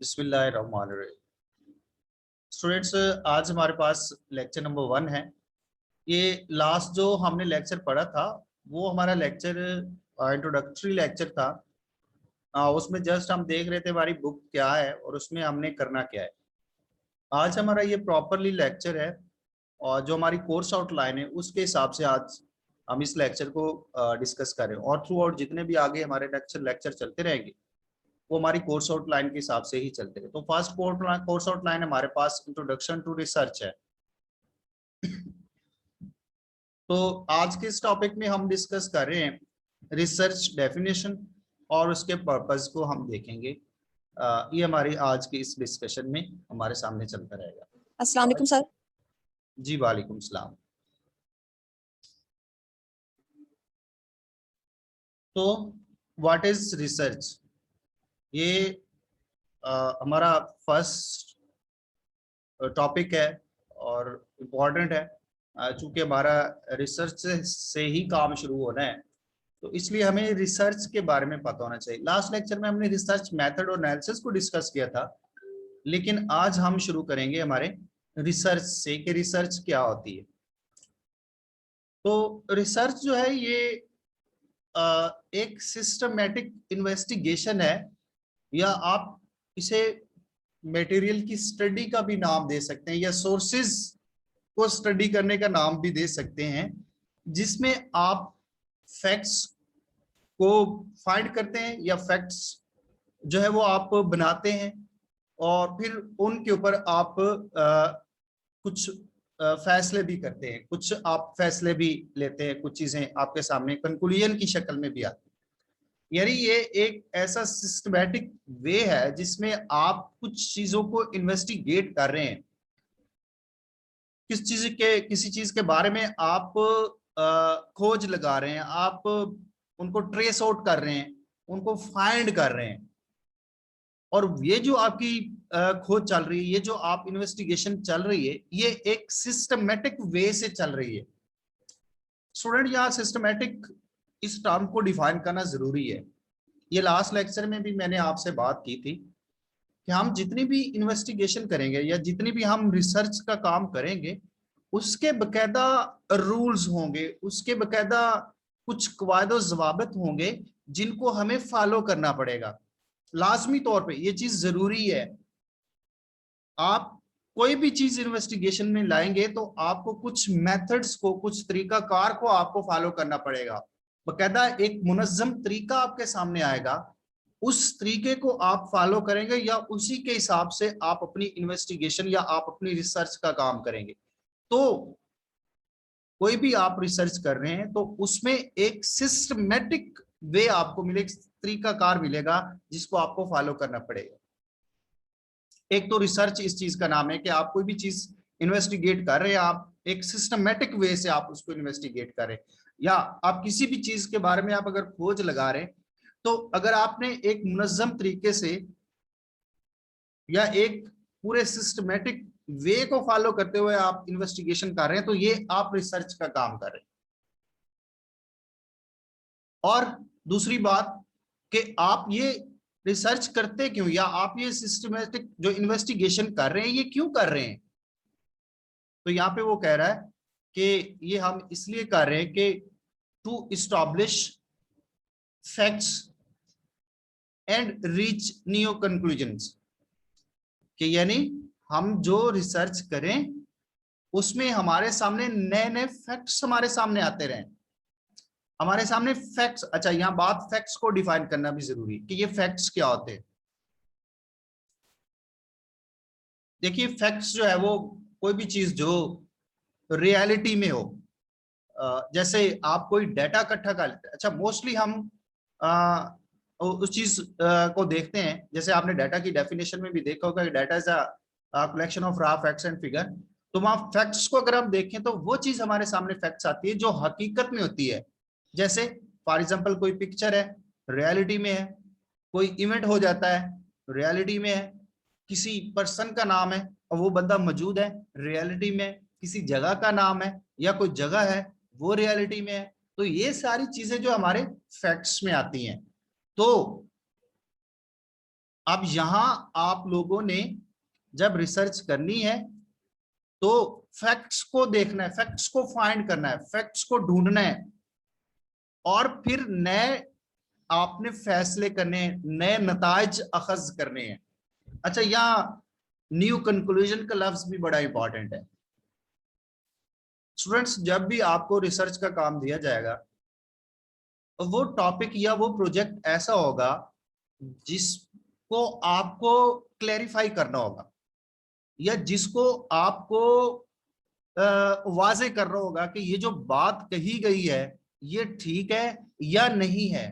बिस्मिल्लाहिर्रहमानिर्रहीम। स्टूडेंट्स, आज हमारे पास लेक्चर नंबर 1 है। ये लास्ट जो हमने लेक्चर पढ़ा था वो हमारा लेक्चर इंट्रोडक्टरी लेक्चर था। उसमें जस्ट हम देख रहे थे हमारी बुक क्या है और उसमें हमने करना क्या है। आज हमारा ये प्रॉपरली लेक्चर है और जो हमारी कोर्स आउटलाइन है उसके हिसाब से आज हम इस लेक्चर को डिस्कस करें और थ्रू आउट जितने भी आगे हमारे लेक्चर चलते रहेंगे वो हमारी कोर्स आउटलाइन के हिसाब से ही चलते रहे। तो फर्स्ट कोर्स आउटलाइन हमारे पास इंट्रोडक्शन टू रिसर्च है। तो आज के इस टॉपिक में हम डिस्कस कर रहे हैं रिसर्च डेफिनेशन और उसके पर्पस को हम देखेंगे। ये हमारी आज की इस डिस्कशन में हमारे सामने चलता रहेगा। अस्सलाम वालेकुम सर। जी वालेकुम सलाम। तो व्हाट इज रिसर्च, ये हमारा फर्स्ट टॉपिक है और इम्पोर्टेंट है। चूंकि हमारा रिसर्च से ही काम शुरू होना है तो इसलिए हमें रिसर्च के बारे में पता होना चाहिए। लास्ट लेक्चर में हमने रिसर्च मेथड और एनालिसिस को डिस्कस किया था, लेकिन आज हम शुरू करेंगे हमारे रिसर्च से कि रिसर्च क्या होती है। तो रिसर्च जो है ये एक सिस्टमेटिक इन्वेस्टिगेशन है, या आप इसे मटेरियल की स्टडी का भी नाम दे सकते हैं या सोर्सेज को स्टडी करने का नाम भी दे सकते हैं, जिसमें आप फैक्ट्स को फाइंड करते हैं या फैक्ट्स जो है वो आप बनाते हैं और फिर उनके ऊपर आप कुछ फैसले भी करते हैं, कुछ आप फैसले भी लेते हैं, कुछ चीजें आपके सामने कंक्लूजन की शक्ल में भी आती है। यानी ये एक ऐसा सिस्टमैटिक वे है जिसमें आप कुछ चीजों को इन्वेस्टिगेट कर रहे हैं, किसी चीज के बारे में आप खोज लगा रहे हैं, आप उनको ट्रेस आउट कर रहे हैं, उनको फाइंड कर रहे हैं। और ये जो आपकी खोज चल रही है, ये जो आप इन्वेस्टिगेशन चल रही है, ये एक सिस्टमेटिक वे से चल रही है। स्टूडेंट, यहाँ सिस्टमेटिक इस टर्म को डिफाइन करना जरूरी है। ये लास्ट लेक्चर में भी मैंने आपसे बात की थी कि हम जितनी भी इन्वेस्टिगेशन करेंगे या जितनी भी हम रिसर्च का काम करेंगे उसके बकायदा रूल्स होंगे, उसके बकायदा कुछ कवायद जवाबित होंगे जिनको हमें फॉलो करना पड़ेगा। लाजमी तौर पे ये चीज जरूरी है। आप कोई भी चीज इन्वेस्टिगेशन में लाएंगे तो आपको कुछ मेथड्स को, कुछ तरीकाकार को आपको फॉलो करना पड़ेगा। बकायदा एक मुनज्जम तरीका आपके सामने आएगा, उस तरीके को आप फॉलो करेंगे या उसी के हिसाब से आप अपनी इन्वेस्टिगेशन या आप अपनी रिसर्च का काम करेंगे। तो कोई भी आप रिसर्च कर रहे हैं तो उसमें एक सिस्टमेटिक वे आपको मिलेगा, तरीकाकार मिलेगा जिसको आपको फॉलो करना पड़ेगा। एक तो रिसर्च इस चीज का नाम है कि आप कोई भी चीज इन्वेस्टिगेट कर रहे हैं, आप एक सिस्टमेटिक वे से आप उसको इन्वेस्टिगेट करें, या आप किसी भी चीज के बारे में आप अगर खोज लगा रहे हैं तो अगर आपने एक मुनज्जम तरीके से या एक पूरे सिस्टमेटिक वे को फॉलो करते हुए आप इन्वेस्टिगेशन कर रहे हैं तो ये आप रिसर्च का काम कर रहे हैं। और दूसरी बात कि आप ये रिसर्च करते क्यों, या आप ये सिस्टमेटिक जो इन्वेस्टिगेशन कर रहे हैं ये क्यों कर रहे हैं। तो यहाँ पे वो कह रहा है कि ये हम इसलिए कर रहे हैं कि to establish facts and reach new conclusions, कि यानी हम जो रिसर्च करें उसमें हमारे सामने नए नए फैक्ट्स हमारे सामने आते रहें, हमारे सामने फैक्ट्स। अच्छा, यहाँ बात फैक्ट्स को डिफाइन करना भी जरूरी कि ये फैक्ट्स क्या होते हैं। देखिए, फैक्ट्स जो है वो कोई भी चीज जो रियलिटी में हो, जैसे आप कोई डाटा इकट्ठा कर लेते हैं। अच्छा, मोस्टली हम उस चीज को देखते हैं, जैसे आपने डाटा की डेफिनेशन में भी देखा होगा कि data is a collection of raw facts and figure. तो वहां फैक्ट्स को अगर हम देखें तो वो चीज हमारे सामने फैक्ट्स आती है जो हकीकत में होती है। जैसे फॉर एग्जांपल कोई पिक्चर है, रियलिटी में है, कोई इवेंट हो जाता है, रियलिटी में है, किसी पर्सन का नाम है और वो बंदा मौजूद है, रियलिटी में, किसी जगह का नाम है या कोई जगह है वो रियलिटी में है। तो ये सारी चीजें जो हमारे फैक्ट्स में आती हैं। तो अब यहां आप लोगों ने जब रिसर्च करनी है तो फैक्ट्स को देखना है, फैक्ट्स को फाइंड करना है, फैक्ट्स को ढूंढना है, और फिर नए आपने फैसले करने हैं, नए नताज अखज करने हैं। अच्छा, यहाँ न्यू कंक्लूजन का लफ्ज भी बड़ा इंपॉर्टेंट है। स्टूडेंट्स, जब भी आपको रिसर्च का काम दिया जाएगा तो वो टॉपिक या वो प्रोजेक्ट ऐसा होगा जिसको आपको क्लैरिफाई करना होगा, या जिसको आपको वाजे करना होगा कि ये जो बात कही गई है ये ठीक है या नहीं है।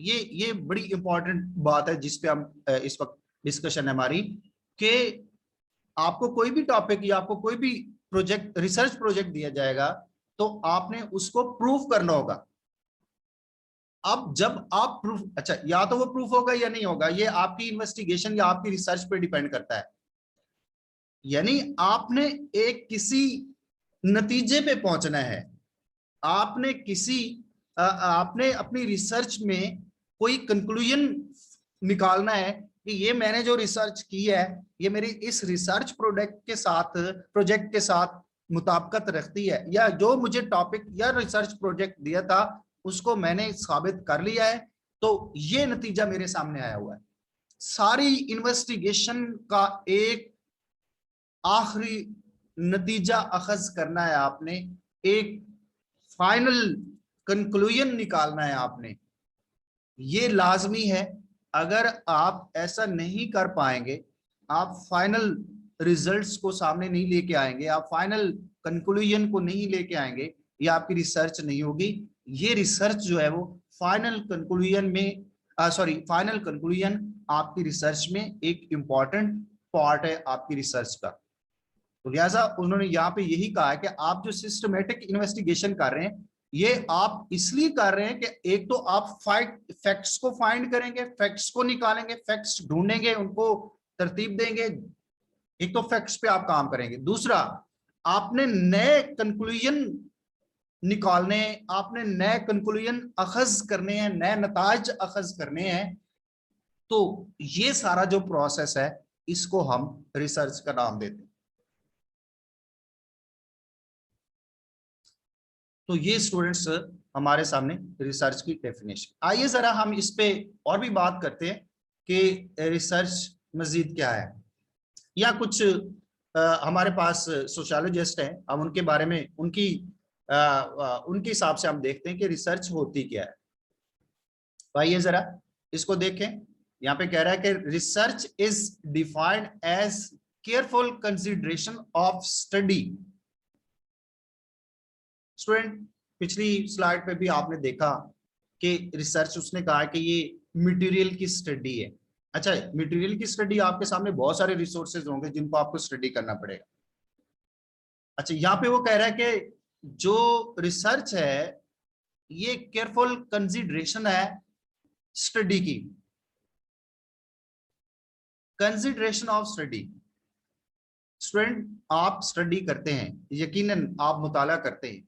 ये बड़ी इंपॉर्टेंट बात है जिस पे हम इस वक्त डिस्कशन है हमारी, कि आपको कोई भी टॉपिक या आपको कोई भी प्रोजेक्ट, रिसर्च प्रोजेक्ट दिया जाएगा तो आपने उसको प्रूफ करना होगा। अब जब आप प्रूफ, अच्छा, या तो वो प्रूफ होगा या नहीं होगा, ये आपकी इन्वेस्टिगेशन या आपकी रिसर्च पे डिपेंड करता है। यानी आपने एक किसी नतीजे पे पहुंचना है, आपने किसी आपने अपनी रिसर्च में कोई कंक्लूजन निकालना है कि ये मैंने जो रिसर्च की है ये मेरी इस रिसर्च प्रोजेक्ट के साथ मुताबिकत रखती है, या जो मुझे टॉपिक या रिसर्च प्रोजेक्ट दिया था उसको मैंने साबित कर लिया है, तो ये नतीजा मेरे सामने आया हुआ है। सारी इन्वेस्टिगेशन का एक आखिरी नतीजा अखज करना है आपने, एक फाइनल कंक्लूजन निकालना है आपने। ये लाजमी है। अगर आप ऐसा नहीं कर पाएंगे, आप फाइनल रिजल्ट्स को सामने नहीं लेके आएंगे, आप फाइनल कंक्लूजन को नहीं लेके आएंगे, ये आपकी रिसर्च नहीं होगी। ये रिसर्च जो है वो फाइनल कंक्लूजन में फाइनल कंक्लूजन आपकी रिसर्च में एक इंपॉर्टेंट पार्ट है आपकी रिसर्च का। तो लिहाजा उन्होंने यहाँ पे यही कहा है कि आप जो सिस्टमेटिक इन्वेस्टिगेशन कर रहे हैं ये आप इसलिए कर रहे हैं कि एक तो आप फैक्ट्स को फाइंड करेंगे, फैक्ट्स को निकालेंगे, फैक्ट्स ढूंढेंगे, उनको तरतीब देंगे। एक तो फैक्ट्स पे आप काम करेंगे, दूसरा आपने नए कंक्लूजन निकालने, आपने नए कंक्लूजन अखज करने हैं, नए नताज अखज करने हैं। तो ये सारा जो प्रोसेस है इसको हम रिसर्च का नाम देते हैं। तो ये स्टूडेंट्स हमारे सामने रिसर्च की डेफिनेशन। आइए जरा हम इस पे और भी बात करते हैं कि रिसर्च मजीद क्या है, या कुछ हमारे पास सोशियोलॉजिस्ट हैं, हम उनके बारे में उनके हिसाब से हम देखते हैं कि रिसर्च होती क्या है। तो आइए जरा इसको देखें। यहाँ पे कह रहा है कि research is defined as careful consideration of study. Student, पिछली स्लाइड पे भी आपने देखा कि रिसर्च उसने कहा कि ये मटेरियल की स्टडी है। अच्छा, मटेरियल की स्टडी, आपके सामने बहुत सारे रिसोर्सेज होंगे जिनको आपको स्टडी करना पड़ेगा। अच्छा, यहाँ पे वो कह रहा है कि जो रिसर्च है ये केयरफुल कंसिडरेशन है स्टडी की, कंसिडरेशन ऑफ स्टडी। स्टूडेंट, आप स्टडी करते हैं, यकीनन आप मुताला करते हैं,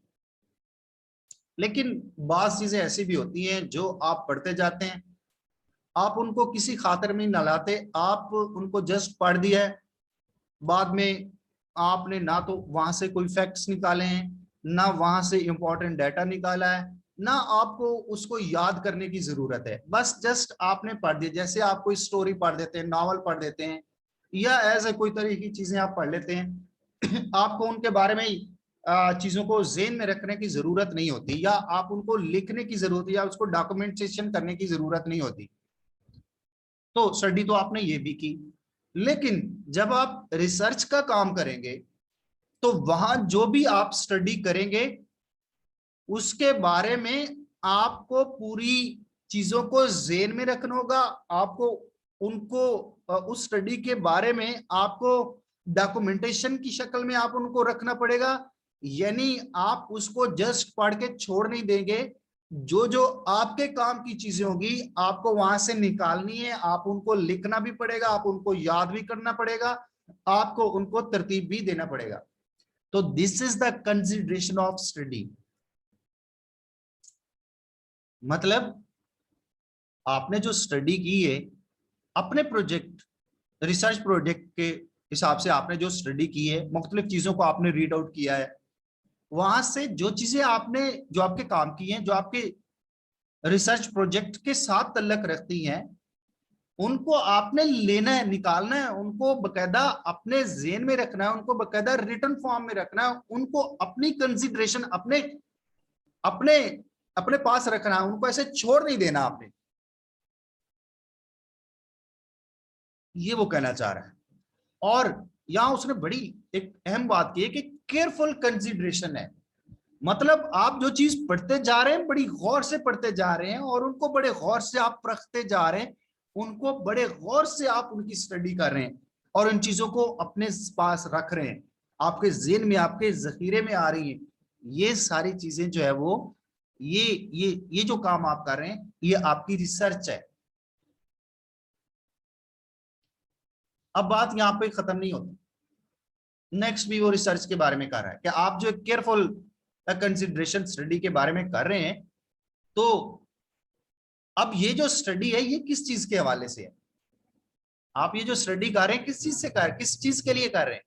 लेकिन बात चीजें ऐसी भी होती हैं जो आप पढ़ते जाते हैं, आप उनको किसी खातर में न लाते, आप उनको जस्ट पढ़ दिया है, बाद में आपने ना तो वहां से कोई फैक्ट्स निकाले हैं, ना वहां से इंपॉर्टेंट डाटा निकाला है, ना आपको उसको याद करने की जरूरत है, बस जस्ट आपने पढ़ दिया। जैसे आप कोई स्टोरी पढ़ देते हैं, नॉवल पढ़ देते हैं, या ऐसे कोई तरह की चीजें आप पढ़ लेते हैं आपको उनके बारे में चीजों को जेहन में रखने की जरूरत नहीं होती, या आप उनको लिखने की जरूरत, या उसको डॉक्यूमेंटेशन करने की जरूरत नहीं होती। तो स्टडी तो आपने ये भी की, लेकिन जब आप रिसर्च का काम करेंगे तो वहां जो भी आप स्टडी करेंगे उसके बारे में आपको पूरी चीजों को जेहन में रखना होगा, आपको उनको उस स्टडी के बारे में आपको डॉक्यूमेंटेशन की शक्ल में आप उनको रखना पड़ेगा। यानी आप उसको जस्ट पढ़ के छोड़ नहीं देंगे, जो जो आपके काम की चीजें होगी आपको वहां से निकालनी है, आप उनको लिखना भी पड़ेगा, आप उनको याद भी करना पड़ेगा, आपको उनको तरतीब भी देना पड़ेगा। तो this is the consideration of study. मतलब आपने जो स्टडी की है अपने प्रोजेक्ट, रिसर्च प्रोजेक्ट के हिसाब से आपने जो स्टडी की है, मुख्तलिफ चीजों को आपने रीड आउट किया है, वहां से जो चीजें आपने, जो आपके काम की हैं, जो आपके रिसर्च प्रोजेक्ट के साथ तल्लक रखती हैं, उनको आपने लेना है, निकालना है, उनको बकायदा अपने जेन में रखना है, उनको बकायदा रिटर्न फॉर्म में रखना है, उनको अपनी कंसिडरेशन अपने अपने अपने पास रखना है, उनको ऐसे छोड़ नहीं देना आपने। ये वो कहना चाह रहा है। और यहां उसने बड़ी एक अहम बात की है कि केयरफुल कंसिडरेशन है, मतलब आप जो चीज पढ़ते जा रहे हैं बड़ी गौर से पढ़ते जा रहे हैं और उनको बड़े गौर से आप परखते जा रहे हैं, उनको बड़े गौर से आप उनकी स्टडी कर रहे हैं और उन चीजों को अपने पास रख रहे हैं, आपके ज़हन में, आपके जखीरे में आ रही हैं। ये सारी चीजें जो है वो ये जो काम आप कर रहे हैं, ये आपकी रिसर्च है। अब बात यहाँ पे खत्म नहीं होती, नेक्स्ट भी वो रिसर्च के बारे में कर रहा है कि आप जो केयरफुल कंसिडरेशन स्टडी के बारे में कर रहे हैं, तो अब ये जो स्टडी है ये किस चीज के हवाले से है, आप ये जो स्टडी कर रहे हैं किस चीज से कर, किस चीज के लिए कर रहे हैं।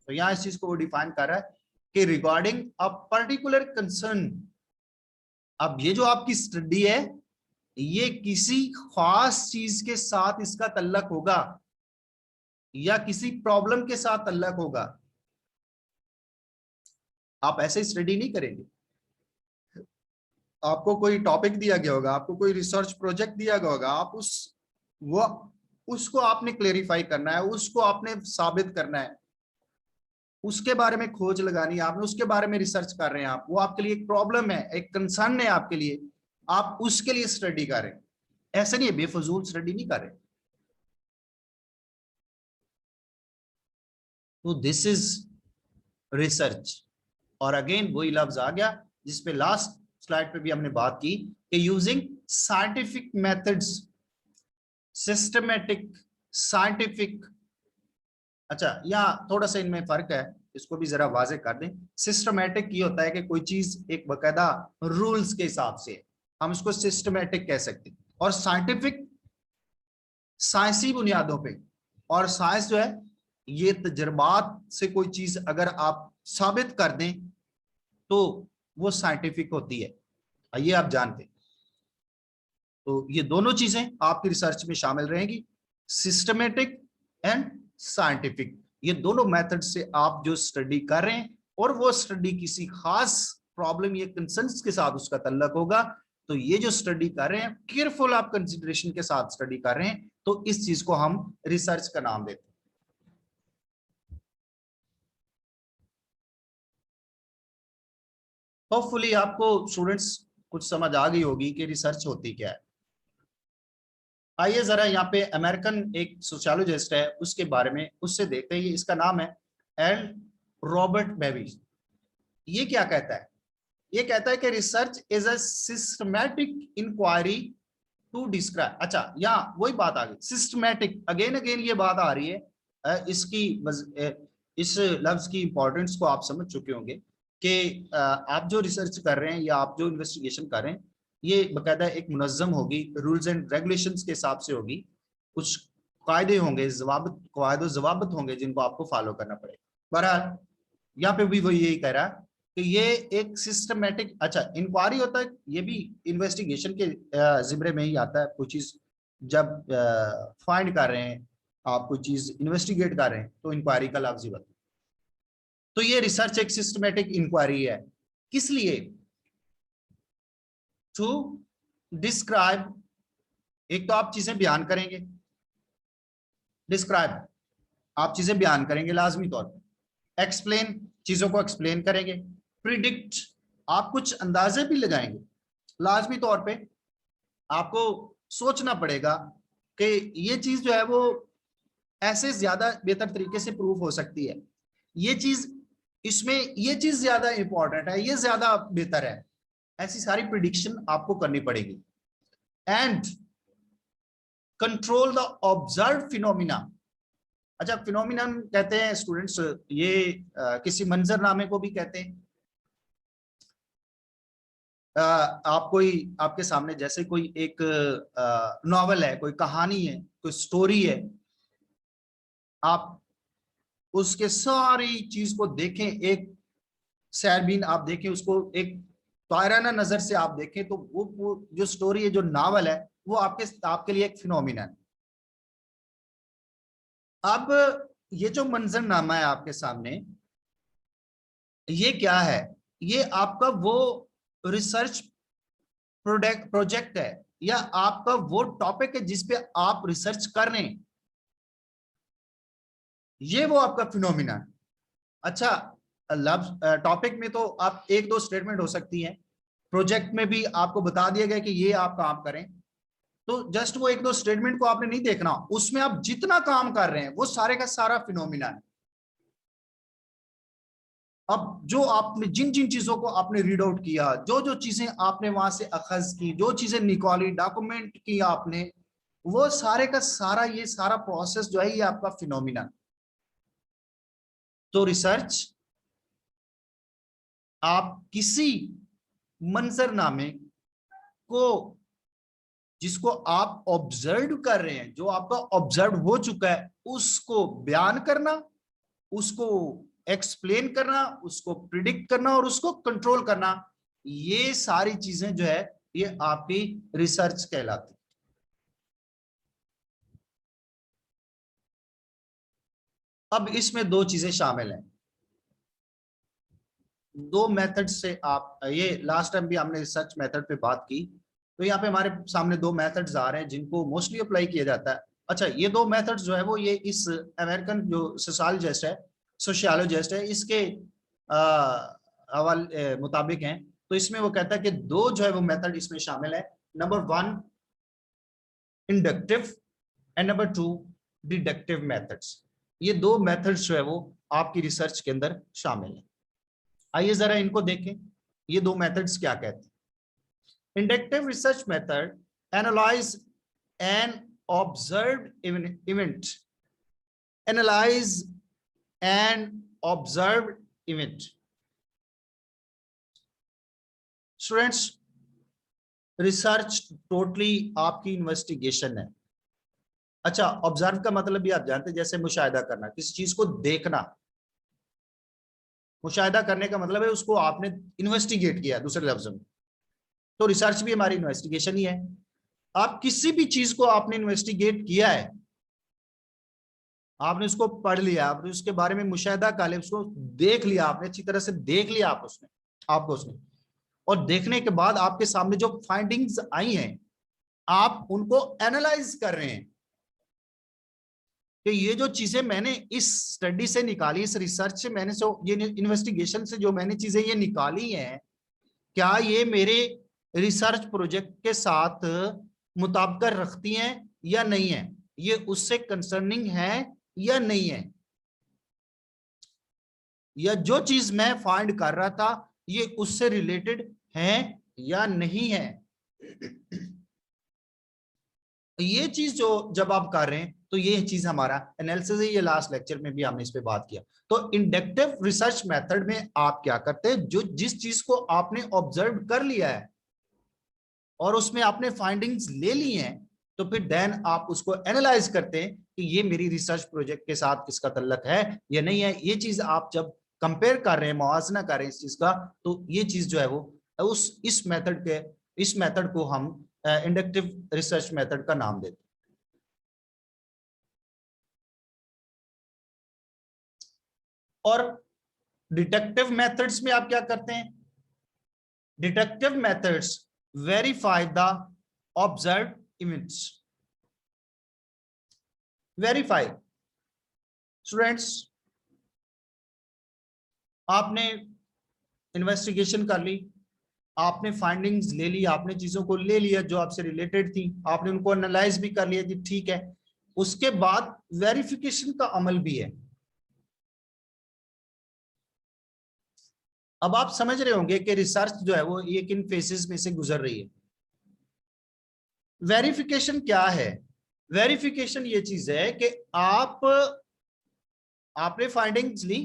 तो यहाँ इस चीज को वो डिफाइन कर रहा है कि रिगार्डिंग अ पर्टिकुलर कंसर्न। अब ये जो आपकी स्टडी है ये किसी खास चीज के साथ इसका तल्लक होगा या किसी प्रॉब्लम के साथ तल्लक होगा। आप ऐसे स्टडी नहीं करेंगे, आपको कोई टॉपिक दिया गया होगा, आपको कोई रिसर्च प्रोजेक्ट दिया गया होगा, आप उसको आपने क्लेरिफाई करना है, उसको आपने साबित करना है, उसके बारे में खोज लगानी है आपने, उसके बारे में रिसर्च कर रहे हैं आप, वो आपके लिए एक प्रॉब्लम है, एक कंसर्न है आपके लिए, आप उसके लिए स्टडी कर रहे हैं, ऐसे नहीं बेफजूल स्टडी नहीं कर रहे। तो दिस इज रिसर्च। और अगेन वही लफ्ज आ गया जिसपे लास्ट स्लाइड पे भी हमने बात की कि using scientific methods, systematic, scientific. अच्छा, यहाँ थोड़ा सा इनमें फर्क है, इसको भी जरा वाजे कर दें। सिस्टमेटिक ये होता है कि कोई चीज एक बकायदा रूल्स के हिसाब से, हम इसको सिस्टमेटिक कह सकते हैं, और साइंटिफिक साइंसी बुनियादों पे। और साइंस जो है ये तजर्बात से कोई चीज अगर आप साबित कर दें तो वो साइंटिफिक होती है, ये आप जानते हैं। तो ये दोनों चीजें आपकी रिसर्च में शामिल रहेंगी, सिस्टमेटिक एंड साइंटिफिक। ये दोनों मेथड से आप जो स्टडी कर रहे हैं और वो स्टडी किसी खास प्रॉब्लम या कंसर्न्स के साथ उसका तल्लक होगा, तो ये जो स्टडी कर रहे हैं केयरफुल आप कंसिडरेशन के साथ स्टडी कर रहे हैं, तो इस चीज को हम रिसर्च का नाम देते हैं। होपफुली आपको स्टूडेंट्स कुछ समझ आ गई होगी कि रिसर्च होती क्या है। आइए जरा यहाँ पे अमेरिकन एक सोशियोलॉजिस्ट है उसके बारे में उससे देखते हैं, इसका नाम है एल रॉबर्ट बेबीज। ये क्या कहता है, ये कहता है कि research is a systematic inquiry to describe. अच्छा, यहाँ वही बात आ गई, सिस्टमैटिक, अगेन अगेन ये बात आ रही है। इस लफ्ज की इंपॉर्टेंस को आप समझ चुके होंगे कि आप जो रिसर्च कर रहे हैं या आप जो इन्वेस्टिगेशन कर रहे हैं ये बकायदा एक मुनज़्ज़म होगी, रूल्स एंड रेगुलेशंस के हिसाब से होगी, कुछ कायदे होंगे, कवायद जवाबत होंगे जिनको आपको फॉलो करना पड़ेगा। बहरहाल यहाँ पे भी वो यही कह रहा है कि ये एक सिस्टमेटिक, अच्छा इंक्वायरी होता है, ये भी इन्वेस्टिगेशन के जिम्मे में ही आता है। कोई चीज जब फाइंड कर रहे हैं, आप कोई चीज इन्वेस्टिगेट कर रहे हैं तो इंक्वायरी का लफ्ज ही बनता है। तो ये रिसर्च एक सिस्टमेटिक इंक्वायरी है, किस लिए, टू डिस्क्राइब, एक तो आप चीजें बयान करेंगे, डिस्क्राइब आप चीजें बयान करेंगे लाजमी तौर पर, एक्सप्लेन चीजों को एक्सप्लेन करेंगे, प्रिडिक्ट आप कुछ अंदाजे भी लगाएंगे, लाजमी तौर पे आपको सोचना पड़ेगा कि ये चीज जो है वो ऐसे ज्यादा बेहतर तरीके से प्रूफ हो सकती है, ये चीज इसमें ये चीज ज्यादा इंपॉर्टेंट है, ये ज्यादा बेहतर है, ऐसी सारी प्रिडिक्शन आपको करनी पड़ेगी। And control the observe phenomena. अच्छा, फिनोमिनन कहते हैं स्टूडेंट्स, ये किसी मंजरनामे को भी कहते हैं। आप कोई आपके सामने जैसे कोई एक नॉवल है, कोई कहानी है, कोई स्टोरी है, आप उसके सारी चीज को देखें, एक सैरबीन आप देखें उसको, एक तायराना नजर से आप देखें, तो वो जो स्टोरी है, जो नावल है, वो आपके लिए एक फिनोमिना है। अब ये जो मंजरनामा है आपके सामने, ये क्या है? ये आपका वो रिसर्च प्रोजेक्ट है, या आपका वो टॉपिक है जिसपे आप रिसर्च कर रहे हैं, ये वो आपका फिनोमिना है। अच्छा, लव टॉपिक में तो आप एक दो स्टेटमेंट हो सकती है, प्रोजेक्ट में भी आपको बता दिया गया कि ये आप काम करें, तो जस्ट वो एक दो स्टेटमेंट को आपने नहीं देखना, उसमें आप जितना काम कर रहे हैं वो सारे का सारा फिनोमिना है। अब जो आपने जिन जिन चीजों को आपने रीड आउट किया, जो जो चीजें आपने वहां से अखज की, जो चीजें निकाली, डॉक्यूमेंट की आपने, वो सारे का सारा ये सारा प्रोसेस जो है ये आपका फिनोमिना। तो रिसर्च, आप किसी मंजरनामे को, जिसको आप ऑब्जर्व कर रहे हैं, जो आपका ऑब्जर्व हो चुका है, उसको बयान करना, उसको एक्सप्लेन करना, उसको प्रिडिक्ट करना और उसको कंट्रोल करना, ये सारी चीजें जो है ये आपकी रिसर्च कहलाती है। अब इसमें दो चीजें शामिल हैं, दो मेथड से आप, ये लास्ट टाइम भी हमने रिसर्च मेथड पे बात की, तो यहाँ पे हमारे सामने दो मेथड्स आ रहे हैं जिनको मोस्टली अप्लाई किया जाता है। अच्छा, ये दो मेथड्स जो है वो ये इस अमेरिकन जो सोशियोलॉजिस्ट है इसके हवाले मुताबिक हैं। तो इसमें वो कहता है कि दो जो है वो मेथड इसमें शामिल है। Number one, inductive, and number two, deductive methods. ये दो मेथड्स जो है वो आपकी रिसर्च के अंदर शामिल है। आइए जरा इनको देखें, ये दो मेथड्स क्या कहते हैं। Inductive research method analyse an observed event, analyse an observed event. Students, research totally आपकी इन्वेस्टिगेशन है। अच्छा, ऑब्जर्व का मतलब भी आप जानते हैं, जैसे मुशाहिदा करना, किसी चीज को देखना। मुशाहिदा करने का मतलब है उसको आपने इन्वेस्टिगेट किया, दूसरे लफ्जों में। तो रिसर्च भी हमारी इन्वेस्टिगेशन ही है। आप किसी भी चीज को आपने इन्वेस्टिगेट किया है, आपने उसको पढ़ लिया, आपने उसके बारे में मुशाहिदा कर लिया, उसको देख लिया, आपने अच्छी तरह से देख लिया आपको उसने, और देखने के बाद आपके सामने जो फाइंडिंग्स आई हैं, आप उनको एनालाइज कर रहे हैं कि ये जो चीजें मैंने इस स्टडी से निकाली, इस रिसर्च से मैंने ये इन्वेस्टिगेशन से जो मैंने चीजें ये निकाली हैं, क्या ये मेरे रिसर्च प्रोजेक्ट के साथ मुताबिकत रखती हैं या नहीं है, ये उससे कंसर्निंग है या नहीं है, या जो चीज मैं फाइंड कर रहा था ये उससे रिलेटेड है या नहीं है। ये चीज जो जब आप कर रहे हैं तो ये चीज हमारा एनालिसिस है। ये लास्ट लेक्चर में भी हमने इस पे बात किया। तो इंडक्टिव रिसर्च मेथड में आप क्या करते हैं, जो जिस चीज को आपने ऑब्जर्व कर लिया है और उसमें आपने फाइंडिंग्स ले ली हैं, तो फिर देन आप उसको एनालाइज करते हैं कि ये मेरी रिसर्च प्रोजेक्ट के साथ इसका तल्लक है या नहीं है। ये चीज आप जब कंपेयर कर रहे हैं, मुआवजा कर रहे हैं इस चीज का, तो ये चीज जो है वो इस मेथड को हम इंडक्टिव रिसर्च मेथड का नाम देते हैं। और डिटेक्टिव मेथड्स में आप क्या करते हैं? Detective methods verify the observe events. Verify, students, आपने इन्वेस्टिगेशन कर ली, आपने फाइंडिंग्स ले ली, आपने चीजों को ले लिया जो आपसे रिलेटेड थी, आपने उनको एनालाइज भी कर लिया थी, ठीक है। उसके बाद वेरिफिकेशन का अमल भी है। अब आप समझ रहे होंगे कि रिसर्च जो है वो ये किन फेजेस में से गुजर रही है। वेरिफिकेशन क्या है? वेरिफिकेशन ये चीज है कि आपने फाइंडिंग्स ली,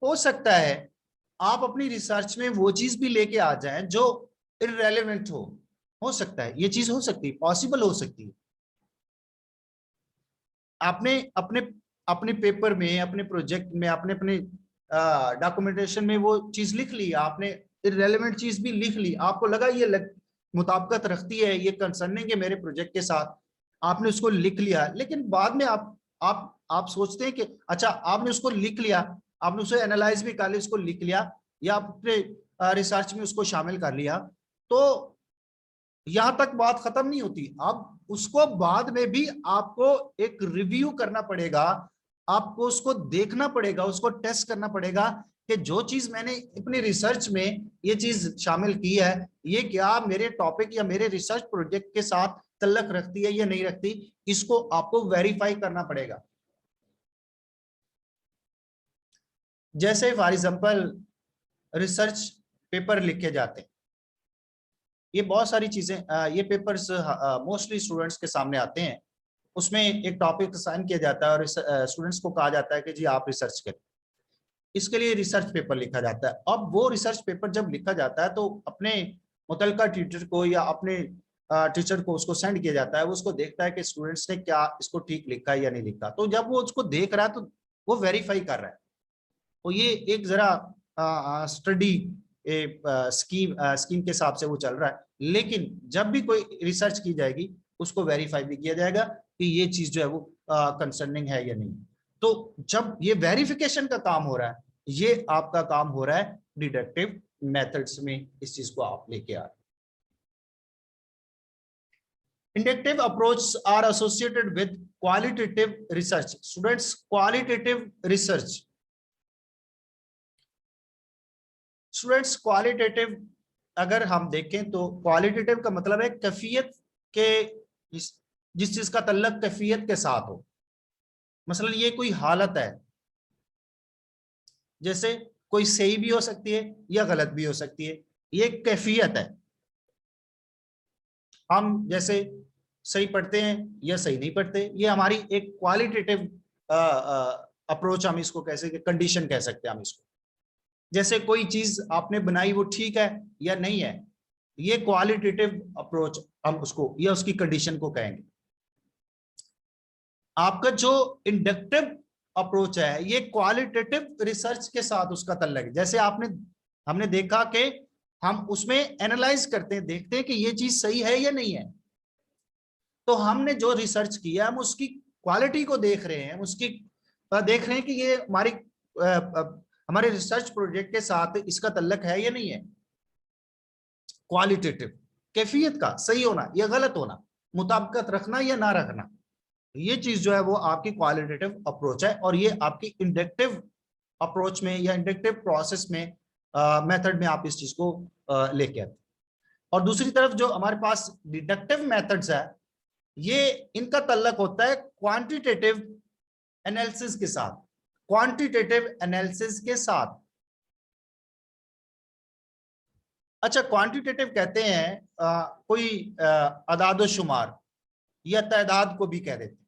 हो सकता है आप अपनी रिसर्च में वो चीज भी लेके आ जाएं जो इररेलेवेंट हो सकता है, ये चीज हो सकती है, पॉसिबल हो सकती है। आपने अपने अपने पेपर में, अपने प्रोजेक्ट में, अपने अपने डॉक्यूमेंटेशन में वो चीज लिख ली, आपने इररेलेवेंट चीज भी लिख ली, आपको लगा ये मुताबिकत रखती है, ये कंसर्निंग है मेरे प्रोजेक्ट के साथ, आपने उसको लिख लिया, लेकिन बाद में आप सोचते हैं कि अच्छा आपने उसको लिख लिया, आपने उसे एनालाइज भी कर लिया, उसको लिख लिया या अपने रिसर्च में उसको शामिल कर लिया, तो यहां तक बात खत्म नहीं होती। अब उसको बाद में भी आपको एक रिव्यू करना पड़ेगा, आपको उसको देखना पड़ेगा, उसको टेस्ट करना पड़ेगा कि जो चीज मैंने अपनी रिसर्च में ये चीज शामिल की है, ये क्या मेरे टॉपिक या मेरे रिसर्च प्रोजेक्ट के साथ तल्लक रखती है या नहीं रखती, इसको आपको वेरीफाई करना पड़ेगा। जैसे फॉर एग्जांपल रिसर्च पेपर लिखे जाते हैं, ये बहुत सारी चीजें, ये पेपर्स मोस्टली स्टूडेंट्स के सामने आते हैं, उसमें एक टॉपिक असाइन किया जाता है और स्टूडेंट्स को कहा जाता है कि जी आप रिसर्च करें, इसके लिए रिसर्च पेपर लिखा जाता है। अब वो रिसर्च पेपर जब लिखा जाता है तो अपने मुतलका टीचर को या अपने टीचर को उसको सेंड किया जाता है, वो उसको देखता है कि स्टूडेंट्स ने क्या इसको ठीक लिखा है या नहीं लिखा, तो जब वो उसको देख रहा है तो वो वेरीफाई कर रहा है। तो ये एक जरा स्टडी स्कीम के हिसाब से वो चल रहा है, लेकिन जब भी कोई रिसर्च की जाएगी उसको वेरीफाई भी किया जाएगा कि ये चीज जो है वो कंसर्निंग है या नहीं। तो जब ये वेरिफिकेशन का काम हो रहा है, ये आपका काम हो रहा है डिडक्टिव मेथड्स में, इस चीज को आप लेके आ रहे हैं। Inductive approaches are associated with qualitative research. Students, qualitative research. Students qualitative अगर हम देखें तो क्वालिटेटिव का मतलब है कैफियत के, जिस चीज का तल्लक कैफियत के साथ हो। मसलन ये कोई हालत है, जैसे कोई सही भी हो सकती है या गलत भी हो सकती है, ये कैफियत है। हम जैसे सही पढ़ते हैं या सही नहीं पढ़ते, ये हमारी एक क्वालिटेटिव अप्रोच, हम इसको कैसे कंडीशन कह सकते हैं हम इसको। जैसे कोई चीज आपने बनाई वो ठीक है या नहीं है, ये क्वालिटेटिव अप्रोच हम उसको या उसकी कंडीशन को कहेंगे। आपका जो इंडक्टिव अप्रोच है ये क्वालिटेटिव रिसर्च के साथ उसका तल्लक है। जैसे हमने देखा कि हम उसमें एनालाइज करते हैं, देखते हैं कि ये चीज सही है या नहीं है, तो हमने जो रिसर्च किया हम उसकी क्वालिटी को देख रहे हैं, उसकी देख रहे हैं कि ये हमारे रिसर्च प्रोजेक्ट के साथ इसका तल्लक है या नहीं है। क्वालिटेटिव कैफियत का सही होना या गलत होना, मुताबिकत रखना या ना रखना, ये चीज जो है वो आपकी क्वालिटेटिव अप्रोच है, और ये आपकी इंडक्टिव अप्रोच में या इंडक्टिव प्रोसेस में मेथड में आप इस चीज को लेके आते। और दूसरी तरफ जो हमारे पास डिडक्टिव मेथड्स है, ये इनका तल्लक होता है क्वांटिटेटिव एनालिसिस के साथ। क्वांटिटेटिव एनालिसिस के साथ, अच्छा क्वांटिटेटिव कहते हैं कोई अदाद शुमार या तादाद को भी कह देते हैं।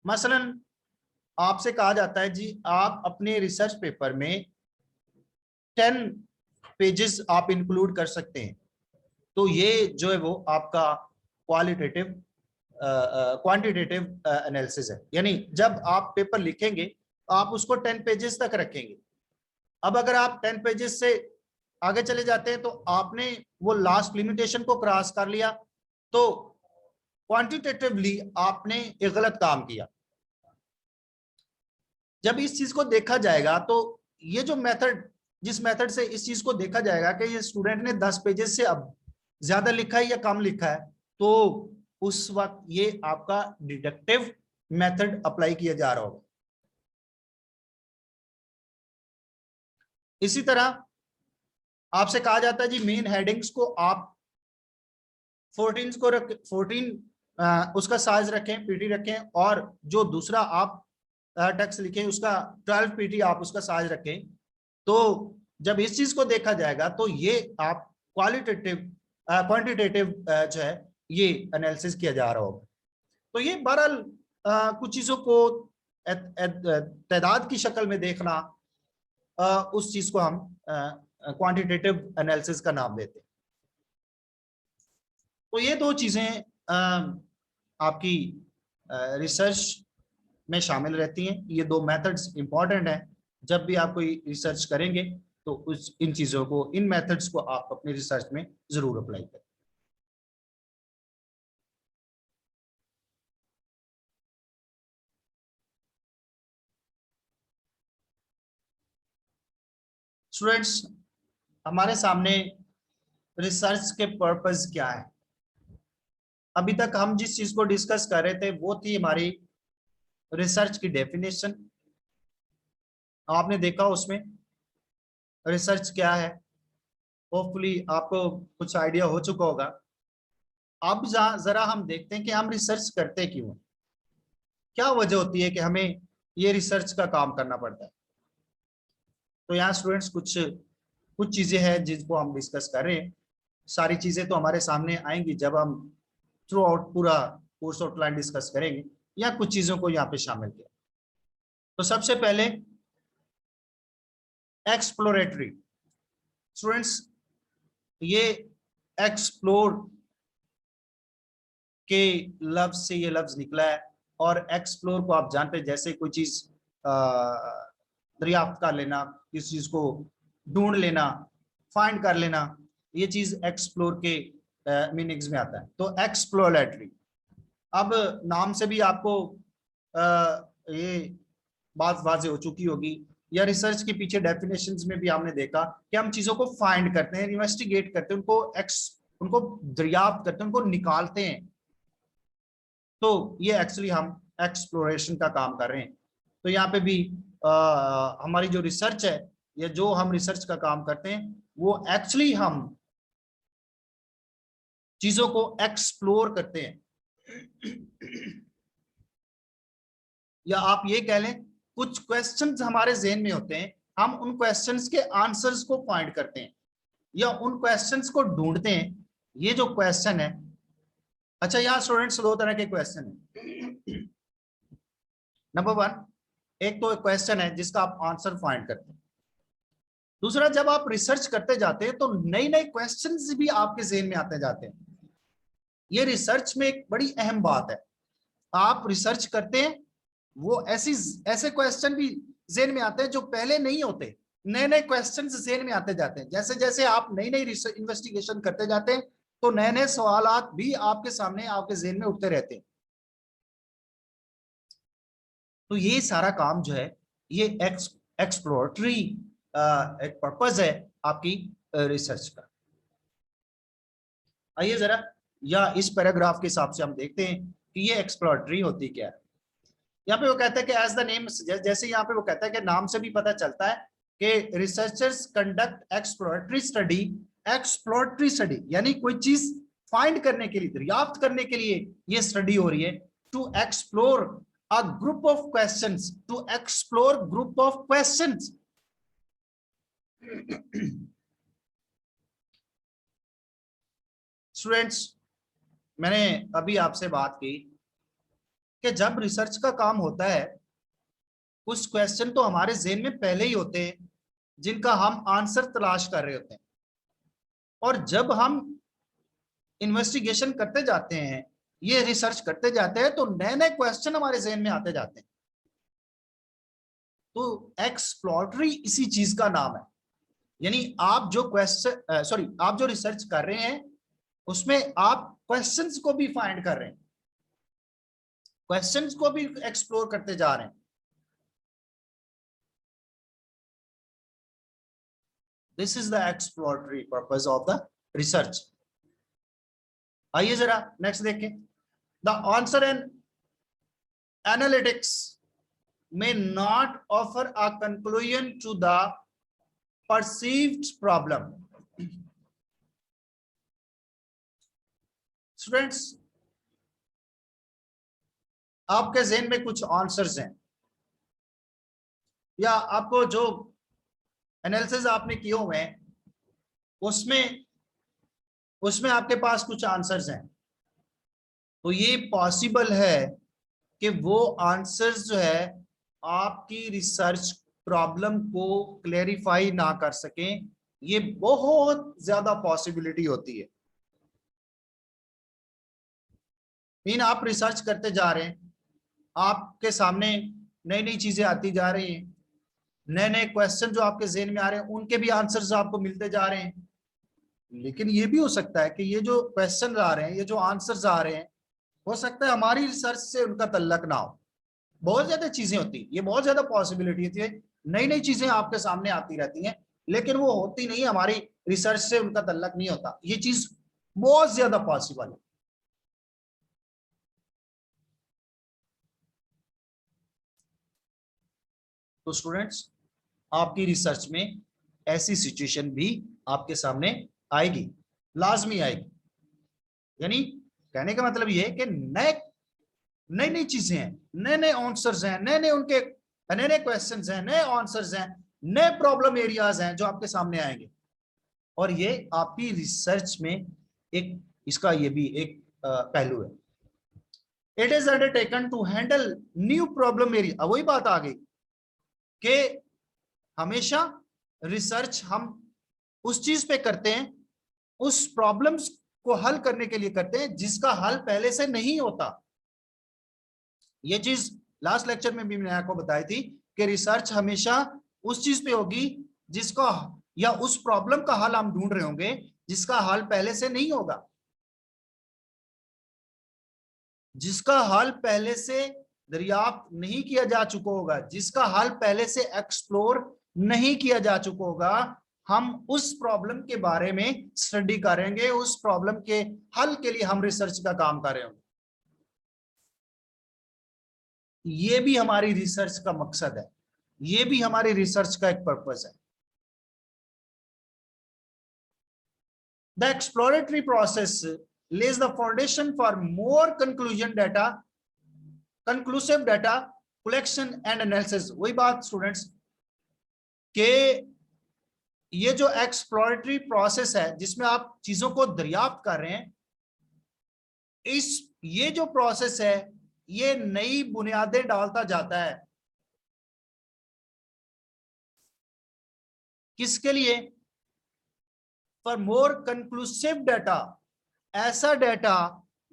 मसलन आपसे कहा जाता है जी आप अपने रिसर्च पेपर में 10 पेजेस आप इंक्लूड कर सकते हैं, तो ये जो है वो आपका क्वांटिटेटिव एनालिसिस है। यानी जब आप पेपर लिखेंगे आप उसको 10 पेजेस तक रखेंगे। अब अगर आप 10 पेजेस से आगे चले जाते हैं तो आपने वो लास्ट लिमिटेशन को क्रॉस कर लिया, तो क्वांटिटेटिवली आपने एक गलत काम किया। जब इस चीज को देखा जाएगा तो ये जो मेथड, जिस मेथड से इस चीज को देखा जाएगा कि ये स्टूडेंट ने 10 पेजेस से अब ज्यादा लिखा है या कम लिखा है, तो उस वक्त ये आपका डिडक्टिव मेथड अप्लाई किया जा रहा होगा। इसी तरह आपसे कहा जाता है जी मेन हेडिंग्स को आप 14 उसका साइज रखें, पीटी रखें, और जो दूसरा आप टेक्स्ट लिखें उसका 12 पीटी आप उसका साइज रखें। तो जब इस चीज को देखा जाएगा तो ये आप क्वांटिटेटिव जो है ये एनालिसिस किया जा रहा होगा। तो ये बहरहाल कुछ चीजों को तादाद की शक्ल में देखना, उस चीज को हम क्वांटिटेटिव एनालिसिस का नाम देते हैं। तो ये दो चीजें आपकी रिसर्च में शामिल रहती हैं। ये दो मेथड्स इंपॉर्टेंट हैं। जब भी आप कोई रिसर्च करेंगे तो उस इन चीजों को, इन मेथड्स को आप अपनी रिसर्च में जरूर अप्लाई करें। स्टूडेंट्स, हमारे सामने रिसर्च के पर्पस क्या है? अभी तक हम जिस चीज को डिस्कस कर रहे थे वो थी हमारी रिसर्च की डेफिनेशन। आपने देखा उसमें रिसर्च क्या है, होपफुली आपको कुछ आइडिया हो चुका होगा। अब जरा हम देखते हैं कि हम रिसर्च करते क्यों, क्या वजह होती है कि हमें ये रिसर्च का काम करना पड़ता है। तो यहाँ स्टूडेंट्स कुछ कुछ चीजें हैं जिनको हम डिस्कस कर रहे हैं। सारी चीजें तो हमारे सामने आएंगी जब हम थ्रू आउट पूरा कोर्स आउटलाइन डिस्कस करेंगे, या कुछ चीजों को यहाँ पे शामिल किया। तो सबसे पहले एक्सप्लोरेटरी। स्टूडेंट्स, ये एक्सप्लोर के लफ्ज से ये लफ्ज निकला है, और एक्सप्लोर को आप जानते हैं जैसे कोई चीज दरियाफ्त कर लेना, किसी चीज को ढूंढ लेना, फाइंड कर लेना, ये चीज एक्सप्लोर के मीनिंग्स में आता है। तो एक्सप्लोरेटरी, अब नाम से भी आपको ये बात वाज़ेह हो चुकी होगी, या रिसर्च के पीछे डेफिनेशंस में भी हमने देखा कि हम चीजों को फाइंड करते हैं, इन्वेस्टिगेट करते हैं, उनको दरियाफ्त करते हैं, उनको निकालते हैं। तो ये एक्चुअली हम एक्सप्लोरेशन का काम कर रहे हैं। तो यहाँ पे भी हमारी जो रिसर्च है, या जो हम रिसर्च का काम करते हैं, वो एक्चुअली हम चीजों को एक्सप्लोर करते हैं। या आप ये कह लें, कुछ क्वेश्चंस हमारे ज़हन में होते हैं, हम उन क्वेश्चंस के आंसर्स को फाइंड करते हैं, या उन क्वेश्चंस को ढूंढते हैं। ये जो क्वेश्चन है, अच्छा यहाँ स्टूडेंट्स दो तरह के क्वेश्चन है। नंबर वन, एक तो क्वेश्चन है जिसका आप आंसर फाइंड करते हैं। दूसरा, जब आप रिसर्च करते जाते हैं तो नए नए क्वेश्चंस भी आपके ज़हन में आते जाते हैं। ये रिसर्च में एक बड़ी अहम बात है। आप रिसर्च करते हैं, वो ऐसे क्वेश्चन भी ज़हन में आते हैं जो पहले नहीं होते। नए नए क्वेश्चन ज़हन में आते जाते हैं। जैसे जैसे आप नई नई इन्वेस्टिगेशन करते जाते हैं तो नए नए सवालात भी आपके सामने, आपके ज़हन में उठते रहते हैं। तो ये सारा काम जो है, ये एक्सप्लोरेटरी एक पर्पस है आपकी रिसर्च का। आइए जरा, या इस पैराग्राफ के हिसाब से हम देखते हैं कि ये एक्सप्लोरेटरी होती क्या है। यहाँ पे वो कहता है कि एज द नेम, जैसे यहाँ पे वो कहता है कि नाम से भी पता चलता है कि researchers conduct exploratory study. Exploratory study यानी कोई चीज फाइंड करने के लिए, दरियाफ्त करने के लिए ये स्टडी हो रही है। To explore a group of questions, to explore group of questions. Students, मैंने अभी आपसे बात की कि जब रिसर्च का काम होता है, कुछ क्वेश्चन तो हमारे ज़हन में पहले ही होते हैं जिनका हम आंसर तलाश कर रहे होते हैं, और जब हम इन्वेस्टिगेशन करते जाते हैं, ये रिसर्च करते जाते हैं, तो नए नए क्वेश्चन हमारे ज़हन में आते जाते हैं। तो एक्सप्लोरेटरी इसी चीज का नाम है। यानी आप जो आप जो रिसर्च कर रहे हैं उसमें आप क्वेश्चंस को भी फाइंड कर रहे हैं, क्वेश्चंस को भी एक्सप्लोर करते जा रहे हैं। This is the exploratory purpose of the research. आइए जरा नेक्स्ट देखें। The answer and analytics may not offer a conclusion to the perceived problem. Students, आपके ज़हन में कुछ आंसर्स हैं, या आपको जो एनालिसिस आपने किए हुए हैं उसमें आपके पास कुछ आंसर्स हैं। तो ये पॉसिबल है कि वो आंसर्स जो है आपकी रिसर्च प्रॉब्लम को क्लेरिफाई ना कर सकें। ये बहुत ज्यादा पॉसिबिलिटी होती है। मीन आप रिसर्च करते जा रहे हैं, आपके सामने नई नई चीजें आती जा रही हैं, नए नए क्वेश्चन जो आपके जेहन में आ रहे हैं उनके भी आंसर्स आपको मिलते जा रहे हैं। लेकिन ये भी हो सकता है कि ये जो क्वेश्चन आ रहे हैं, ये जो आंसर्स आ रहे हैं, हो सकता है हमारी रिसर्च से उनका तल्लक ना हो। बहुत ज्यादा चीजें होती है, ये बहुत ज्यादा पॉसिबिलिटी होती है, नई नई चीजें आपके सामने आती रहती हैं, लेकिन वो होती नहीं, हमारी रिसर्च से उनका तल्लक नहीं होता। ये चीज बहुत ज्यादा पॉसिबल है। तो स्टूडेंट्स, आपकी रिसर्च में ऐसी सिचुएशन भी आपके सामने आएगी, लाजमी आएगी। यानी कहने का मतलब ये है कि नए नई नई चीजें हैं, नए नए आंसर्स हैं, नए नए उनके नए नए क्वेश्चंस हैं, नए आंसर्स हैं, नए प्रॉब्लम एरियाज हैं जो आपके सामने आएंगे। और ये आपकी रिसर्च में एक इसका ये भी एक पहलू है। It is undertaken to handle new problem area. वही बात आ गई कि हमेशा रिसर्च हम उस चीज पे करते हैं, उस प्रॉब्लम्स को हल करने के लिए करते हैं जिसका हल पहले से नहीं होता। ये चीज लास्ट लेक्चर में भी मैंने आपको बताई थी कि रिसर्च हमेशा उस चीज पे होगी जिसका या उस प्रॉब्लम का हल हम ढूंढ रहे होंगे जिसका हल पहले से नहीं होगा, जिसका हल पहले से दरियाफ्त नहीं किया जा चुका होगा, जिसका हल पहले से एक्सप्लोर नहीं किया जा चुका होगा। हम उस प्रॉब्लम के बारे में स्टडी करेंगे, उस प्रॉब्लम के हल के लिए हम रिसर्च का काम कर रहे होंगे। ये भी हमारी रिसर्च का मकसद है, ये भी हमारी रिसर्च का एक पर्पस है। The exploratory process lays the foundation for more conclusive data collection and analysis। वही बात स्टूडेंट्स के ये जो एक्सप्लोरेटरी प्रोसेस है जिसमें आप चीजों को दरियाफ्त कर रहे हैं, ये जो प्रोसेस है ये नई बुनियादें डालता जाता है। किसके लिए? फॉर मोर कंक्लूसिव डाटा, ऐसा डाटा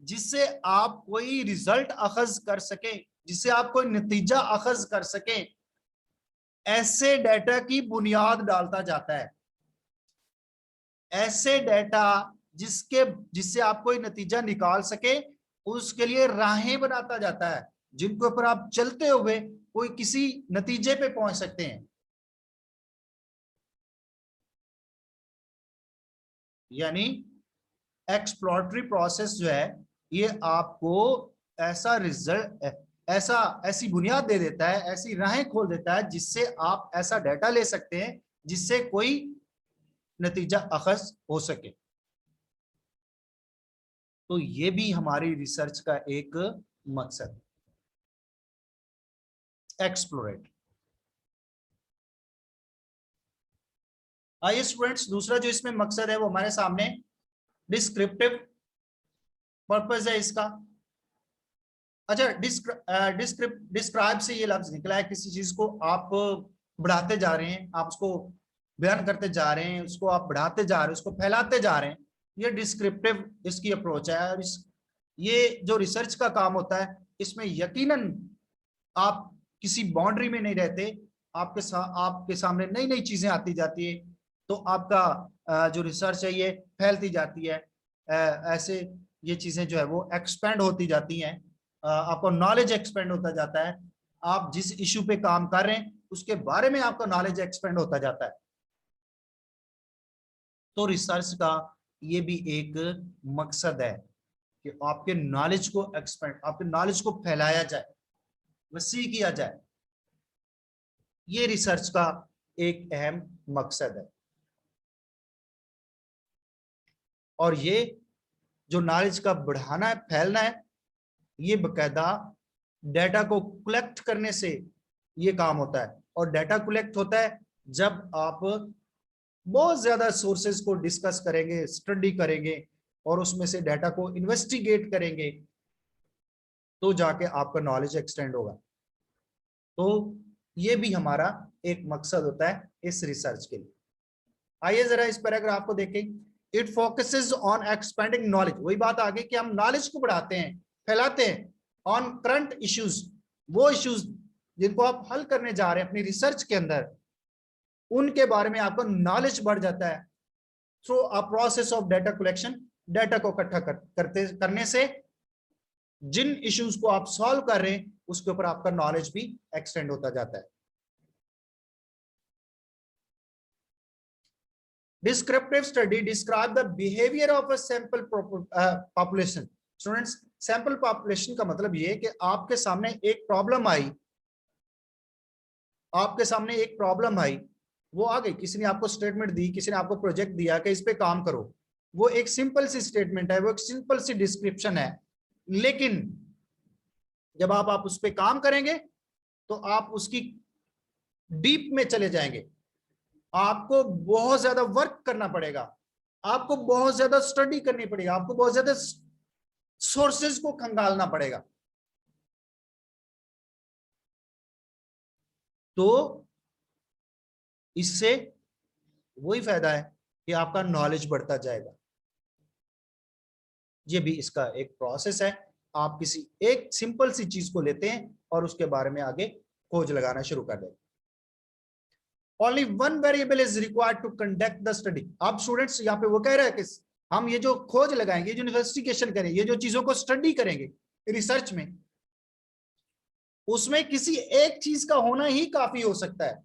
जिससे आप कोई रिजल्ट अखज कर सके, जिससे आप कोई नतीजा अखज कर सके, ऐसे डाटा की बुनियाद डालता जाता है। ऐसे डाटा जिससे आप कोई नतीजा निकाल सके, उसके लिए राहें बनाता जाता है जिनके ऊपर आप चलते हुए कोई किसी नतीजे पे पहुंच सकते हैं। यानी एक्सप्लोरेटरी प्रोसेस जो है ये आपको ऐसा रिजल्ट ऐसी बुनियाद दे देता है, ऐसी राहें खोल देता है जिससे आप ऐसा डाटा ले सकते हैं जिससे कोई नतीजा अखज हो सके। तो ये भी हमारी रिसर्च का एक मकसद, एक्सप्लोरेट। आइए स्टूडेंट्स, दूसरा जो इसमें मकसद है वो हमारे सामने डिस्क्रिप्टिव पर्पस है इसका। अच्छा, डिस्क्राइब से ये लफ्ज निकला है, किसी चीज को आप बढ़ाते जा रहे हैं, आप उसको बयान करते जा रहे हैं, उसको आप बढ़ाते जा रहे हैं, उसको फैलाते जा रहे हैं, ये डिस्क्रिप्टिव इसकी अप्रोच है। और ये जो रिसर्च का काम होता है इसमें यकीनन आप किसी बाउंड्री में नहीं रहते, आपके सामने नई नई चीजें आती जाती है, तो आपका जो रिसर्च है ये फैलती जाती है। ऐसे ये चीजें जो है वो एक्सपेंड होती जाती हैं, आपका नॉलेज एक्सपेंड होता जाता है। आप जिस इशू पे काम कर रहे हैं उसके बारे में आपका नॉलेज एक्सपेंड होता जाता है। तो रिसर्च का ये भी एक मकसद है कि आपके नॉलेज को एक्सपेंड, आपके नॉलेज को फैलाया जाए, वसी किया जाए। ये रिसर्च का एक अहम मकसद है। और ये जो नॉलेज का बढ़ाना है, फैलना है, ये बकायदा डाटा को कलेक्ट करने से ये काम होता है। और डाटा कलेक्ट होता है जब आप बहुत ज्यादा सोर्सेज को डिस्कस करेंगे, स्टडी करेंगे और उसमें से डाटा को इन्वेस्टिगेट करेंगे, तो जाके आपका नॉलेज एक्सटेंड होगा। तो ये भी हमारा एक मकसद होता है इस रिसर्च के लिए। आइए जरा इस पैराग्राफ को देखें। It focuses on expanding knowledge. वही बात आगे कि हम नॉलेज को बढ़ाते हैं, फैलाते हैं ऑन करंट इश्यूज, वो इश्यूज जिनको आप हल करने जा रहे हैं अपनी रिसर्च के अंदर, उनके बारे में आपको नॉलेज बढ़ जाता है through a process of data collection. Data को इकट्ठा करने से जिन इश्यूज को आप सॉल्व कर रहे हैं उसके ऊपर आपका नॉलेज भी एक्सटेंड होता जाता है। Descriptive study describe the behavior of a sample population. Students, sample population का मतलब ये है कि आपके सामने एक प्रॉब्लम आई, वो आ गई, किसी ने आपको स्टेटमेंट दी, किसी ने आपको प्रोजेक्ट दिया कि इस पे काम करो, वो एक सिंपल सी स्टेटमेंट है, वो एक सिंपल सी डिस्क्रिप्शन है, लेकिन जब आप उस पे काम करेंगे तो आप उसकी डीप में चले जाएंगे, आपको बहुत ज्यादा वर्क करना पड़ेगा, आपको बहुत ज्यादा स्टडी करनी पड़ेगी, आपको बहुत ज्यादा सोर्सेज को खंगालना पड़ेगा। तो इससे वही फायदा है कि आपका नॉलेज बढ़ता जाएगा। ये भी इसका एक प्रोसेस है। आप किसी एक सिंपल सी चीज को लेते हैं और उसके बारे में आगे खोज लगाना शुरू कर देते हैं। Only one variable is required to conduct the study. आप स्टूडेंट्स यहाँ पे वो कह रहे हैं कि हम ये जो खोज लगाएंगे, जो इन्वेस्टिगेशन करेंगे, ये जो चीजों को स्टडी करेंगे रिसर्च में, उसमें किसी एक चीज का होना ही काफी हो सकता है,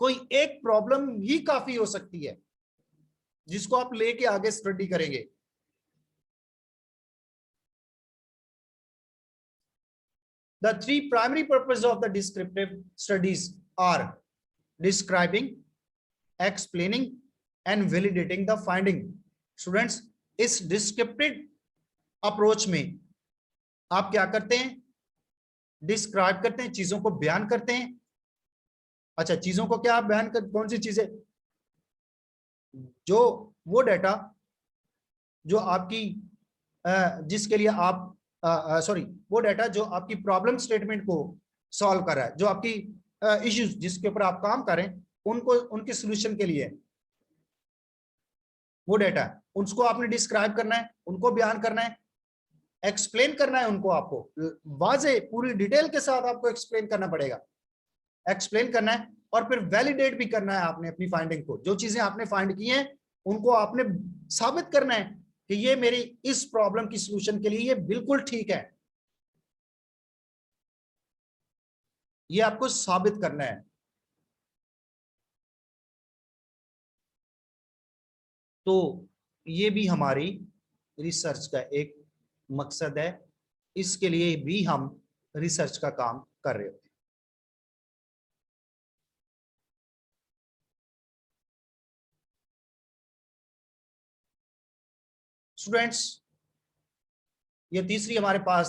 कोई एक प्रॉब्लम ही काफी हो सकती है जिसको आप लेके आगे स्टडी करेंगे। The three primary purposes of the descriptive studies are describing, explaining and validating the finding. Students, इस डिस्क्रिप्टिव अप्रोच में आप क्या करते हैं? डिस्क्राइब करते हैं, चीजों को बयान करते हैं। अच्छा, चीजों को क्या बयान कर, कौन सी चीजें? जो वो डाटा जो आपकी जिसके लिए आप सॉरी, वो डाटा जो आपकी प्रॉब्लम स्टेटमेंट को सॉल्व कर रहा है, जो आपकी इश्यूज जिसके ऊपर आप काम करें उनको, उनके सॉल्यूशन के लिए वो डाटा, उसको आपने डिस्क्राइब करना है, उनको बयान करना है, एक्सप्लेन करना है उनको, आपको वाजे पूरी डिटेल के साथ आपको एक्सप्लेन करना पड़ेगा, एक्सप्लेन करना है और फिर वैलिडेट भी करना है आपने अपनी फाइंडिंग को। जो चीजें आपने फाइंड की हैं उनको आपने साबित करना है कि ये मेरी इस प्रॉब्लम की सॉल्यूशन के लिए ये बिल्कुल ठीक है, ये आपको साबित करना है। तो ये भी हमारी रिसर्च का एक मकसद है, इसके लिए भी हम रिसर्च का काम कर रहे होते हैं। स्टूडेंट्स, ये तीसरी हमारे पास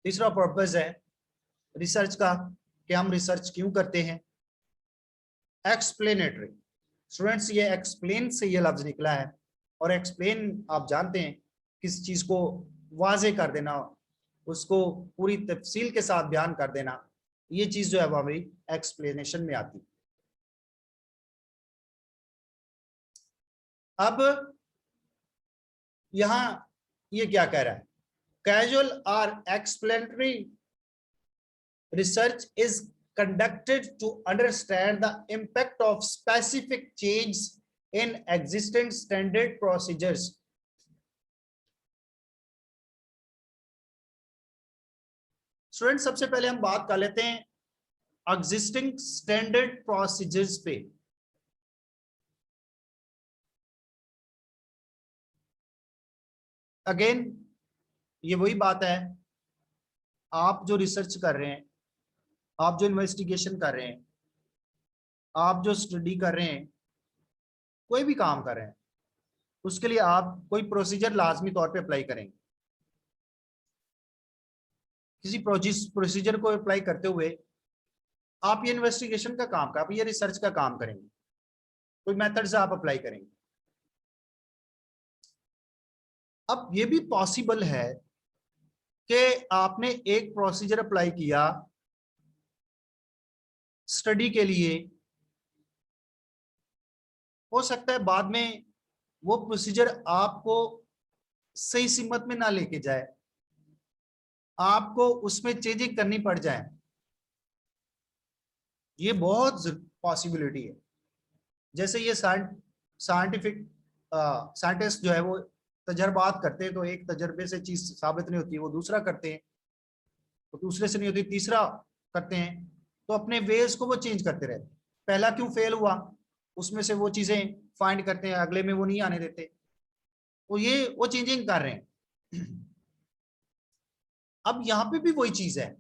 तीसरा पर्पस है रिसर्च का कि हम रिसर्च क्यों करते हैं। एक्सप्लेनेटरी। स्टूडेंट्स, ये एक्सप्लेन से ये लफ्ज निकला है और एक्सप्लेन आप जानते हैं किस चीज को वाजे कर देना, उसको पूरी तफसील के साथ बयान कर देना, ये चीज जो है वो हमारी एक्सप्लेनेशन में आती है। अब यहां ये क्या कह रहा है? कैजुअल और explanatory research is conducted to understand the impact of specific change in existing standard procedures. Student, सबसे पहले हम बात कर लेते हैं एग्जिस्टिंग स्टैंडर्ड प्रोसीजर्स पे। अगेन ये वही बात है, आप जो रिसर्च कर रहे हैं, आप जो इन्वेस्टिगेशन कर रहे हैं, आप जो स्टडी कर रहे हैं, कोई भी काम कर रहे हैं, उसके लिए आप कोई प्रोसीजर लाजमी तौर पे अप्लाई करेंगे। किसी प्रोसीजर को अप्लाई करते हुए आप ये इन्वेस्टिगेशन का काम, आप ये रिसर्च का काम करेंगे, कोई मेथड्स आप अप्लाई करेंगे। अब ये भी पॉसिबल है कि आपने एक प्रोसीजर अप्लाई किया स्टडी के लिए, हो सकता है बाद में वो प्रोसीजर आपको सही सिमत में ना लेके जाए, आपको उसमें चेंजिंग करनी पड़ जाए, ये बहुत पॉसिबिलिटी है। जैसे ये साइंटिफिक साइंटिस्ट जो है वो तजर्बात करते हैं, तो एक तजर्बे से चीज साबित नहीं होती है, वो दूसरा करते हैं, तो दूसरे से नहीं होती तीसरा करते हैं, तो अपने वेज को वो चेंज करते रहते हैं। पहला क्यों फेल हुआ, उसमें से वो चीजें फाइंड करते हैं, अगले में वो नहीं आने देते, तो ये वो चेंजिंग कर रहे हैं। अब यहाँ पे भी वही चीज है,